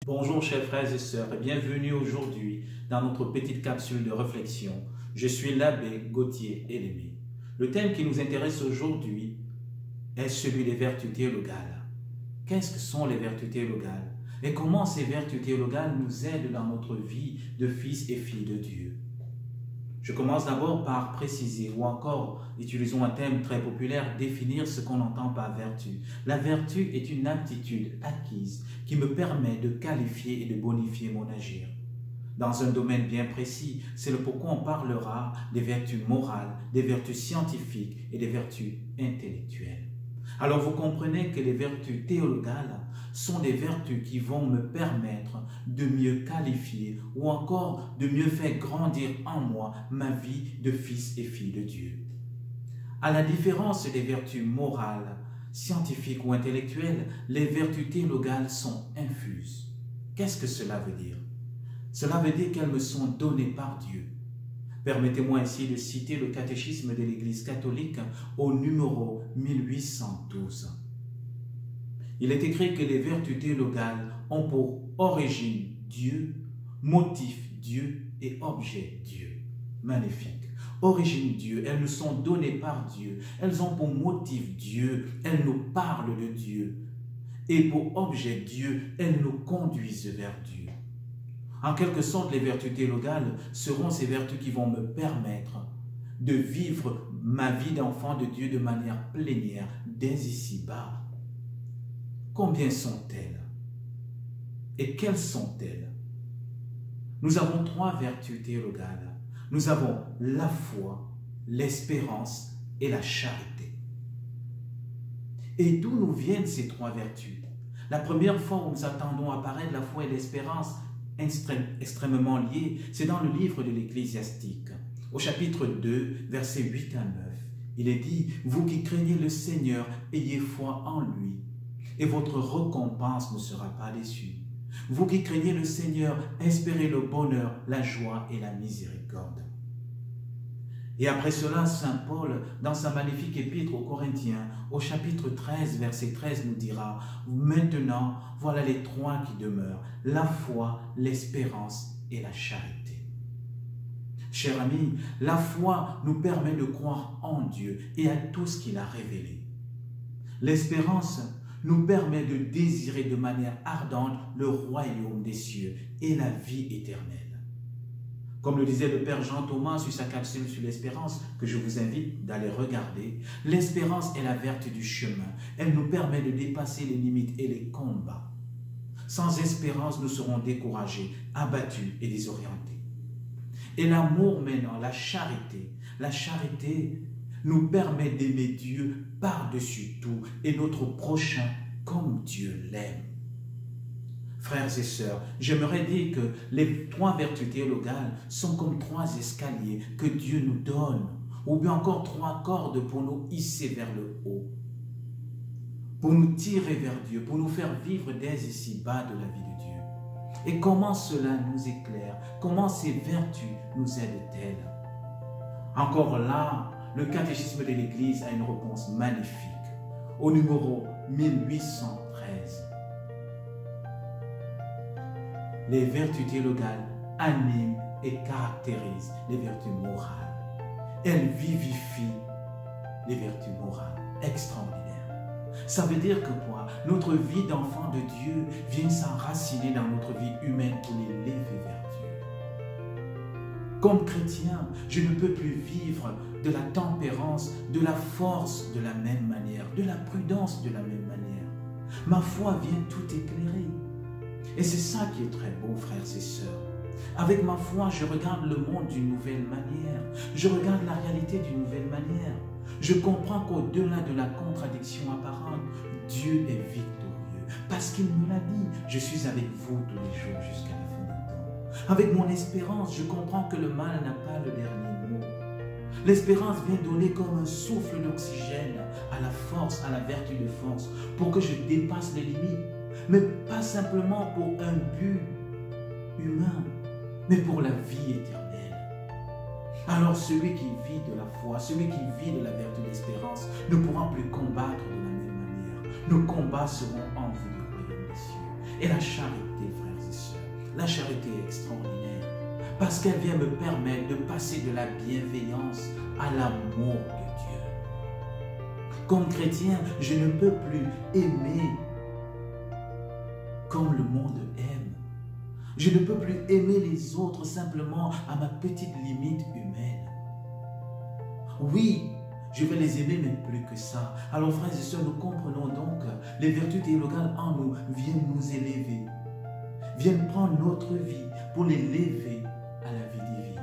Bonjour chers frères et sœurs et bienvenue aujourd'hui dans notre petite capsule de réflexion. Je suis l'abbé Gauthier Elémé. Le thème qui nous intéresse aujourd'hui est celui des vertus théologales. Qu'est-ce que sont les vertus théologales et comment ces vertus théologales nous aident dans notre vie de fils et filles de Dieu? Je commence d'abord par préciser ou encore, utilisons un thème très populaire, définir ce qu'on entend par vertu. La vertu est une aptitude acquise qui me permet de qualifier et de bonifier mon agir. Dans un domaine bien précis, c'est le pourquoi on parlera des vertus morales, des vertus scientifiques et des vertus intellectuelles. Alors vous comprenez que les vertus théologales sont des vertus qui vont me permettre de mieux qualifier ou encore de mieux faire grandir en moi ma vie de fils et fille de Dieu. À la différence des vertus morales, scientifiques ou intellectuelles, les vertus théologales sont infuses. Qu'est-ce que cela veut dire? Cela veut dire qu'elles me sont données par Dieu. Permettez-moi ainsi de citer le catéchisme de l'Église catholique au numéro 1812. Il est écrit que les vertus théologales ont pour origine Dieu, motif Dieu et objet Dieu. Magnifique. Origine Dieu, elles nous sont données par Dieu. Elles ont pour motif Dieu, elles nous parlent de Dieu. Et pour objet Dieu, elles nous conduisent vers Dieu. En quelque sorte, les vertus théologales seront ces vertus qui vont me permettre de vivre ma vie d'enfant de Dieu de manière plénière dès ici-bas. Combien sont-elles? Et quelles sont-elles? Nous avons trois vertus théologales. Nous avons la foi, l'espérance et la charité. Et d'où nous viennent ces trois vertus? La première fois où nous attendons apparaître la foi et l'espérance extrêmement liés, c'est dans le livre de l'Ecclésiastique. Au chapitre 2, versets 8 à 9, il est dit « Vous qui craignez le Seigneur, ayez foi en lui, et votre récompense ne sera pas déçue. Vous qui craignez le Seigneur, espérez le bonheur, la joie et la miséricorde. » Et après cela, saint Paul, dans sa magnifique épître aux Corinthiens, au chapitre 13, verset 13, nous dira « Maintenant, voilà les trois qui demeurent, la foi, l'espérance et la charité. » Chers amis, la foi nous permet de croire en Dieu et à tout ce qu'il a révélé. L'espérance nous permet de désirer de manière ardente le royaume des cieux et la vie éternelle. Comme le disait le Père Jean Thomas sur sa capsule sur l'espérance, que je vous invite d'aller regarder, l'espérance est la vertu du chemin. Elle nous permet de dépasser les limites et les combats. Sans espérance, nous serons découragés, abattus et désorientés. Et l'amour maintenant, la charité nous permet d'aimer Dieu par-dessus tout et notre prochain comme Dieu l'aime. Frères et sœurs, j'aimerais dire que les trois vertus théologales sont comme trois escaliers que Dieu nous donne, ou bien encore trois cordes pour nous hisser vers le haut, pour nous tirer vers Dieu, pour nous faire vivre dès ici-bas de la vie de Dieu. Et comment cela nous éclaire? Comment ces vertus nous aident-elles? Encore là, le catéchisme de l'Église a une réponse magnifique, au numéro 1813. Les vertus théologales animent et caractérisent les vertus morales. Elles vivifient les vertus morales. Extraordinaire. Ça veut dire que quoi? Notre vie d'enfant de Dieu vient s'enraciner dans notre vie humaine pour l'élever vers Dieu. Comme chrétien, je ne peux plus vivre de la tempérance, de la force de la même manière, de la prudence de la même manière. Ma foi vient tout éclairer. Et c'est ça qui est très beau, frères et sœurs. Avec ma foi, je regarde le monde d'une nouvelle manière. Je regarde la réalité d'une nouvelle manière. Je comprends qu'au-delà de la contradiction apparente, Dieu est victorieux. Parce qu'il me l'a dit, je suis avec vous tous les jours jusqu'à la fin des temps. Avec mon espérance, je comprends que le mal n'a pas le dernier mot. L'espérance vient donner comme un souffle d'oxygène à la force, à la vertu de force, pour que je dépasse les limites. Mais pas simplement pour un but humain, mais pour la vie éternelle. Alors celui qui vit de la foi, celui qui vit de la vertu d'espérance, ne pourra plus combattre de la même manière. Nos combats seront en vue du royaume des cieux. Et la charité, frères La charité est extraordinaire parce qu'elle vient me permettre de passer de la bienveillance à l'amour de Dieu. Comme chrétien, je ne peux plus aimer comme le monde aime. Je ne peux plus aimer les autres simplement à ma petite limite humaine. Oui, je vais les aimer, mais plus que ça. Alors, frères et sœurs, nous comprenons donc les vertus théologales en nous viennent nous élever, viennent prendre notre vie pour l'élever à la vie divine.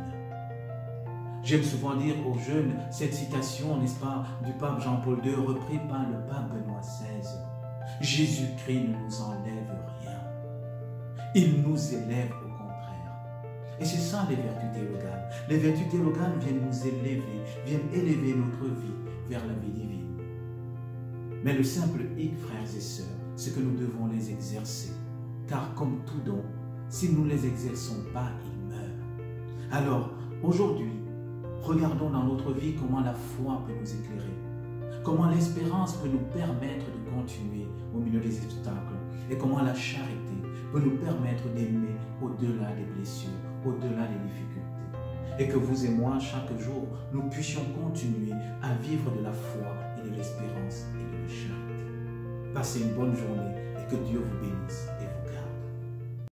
J'aime souvent dire aux jeunes cette citation, n'est-ce pas, du pape Jean-Paul II, repris par le pape Benoît XVI. Jésus-Christ ne nous enlève rien. Il nous élève au contraire. Et c'est ça les vertus théologales. Les vertus théologales viennent nous élever, viennent élever notre vie vers la vie divine. Mais le simple hic, frères et sœurs, c'est que nous devons les exercer. Car comme tout don, si nous ne les exerçons pas, ils meurent. Alors, aujourd'hui, regardons dans notre vie comment la foi peut nous éclairer, comment l'espérance peut nous permettre de continuer au milieu des obstacles et comment la charité peut nous permettre d'aimer au-delà des blessures, au-delà des difficultés. Et que vous et moi, chaque jour, nous puissions continuer à vivre de la foi et de l'espérance et de la charité. Passez une bonne journée et que Dieu vous bénisse et vous garde.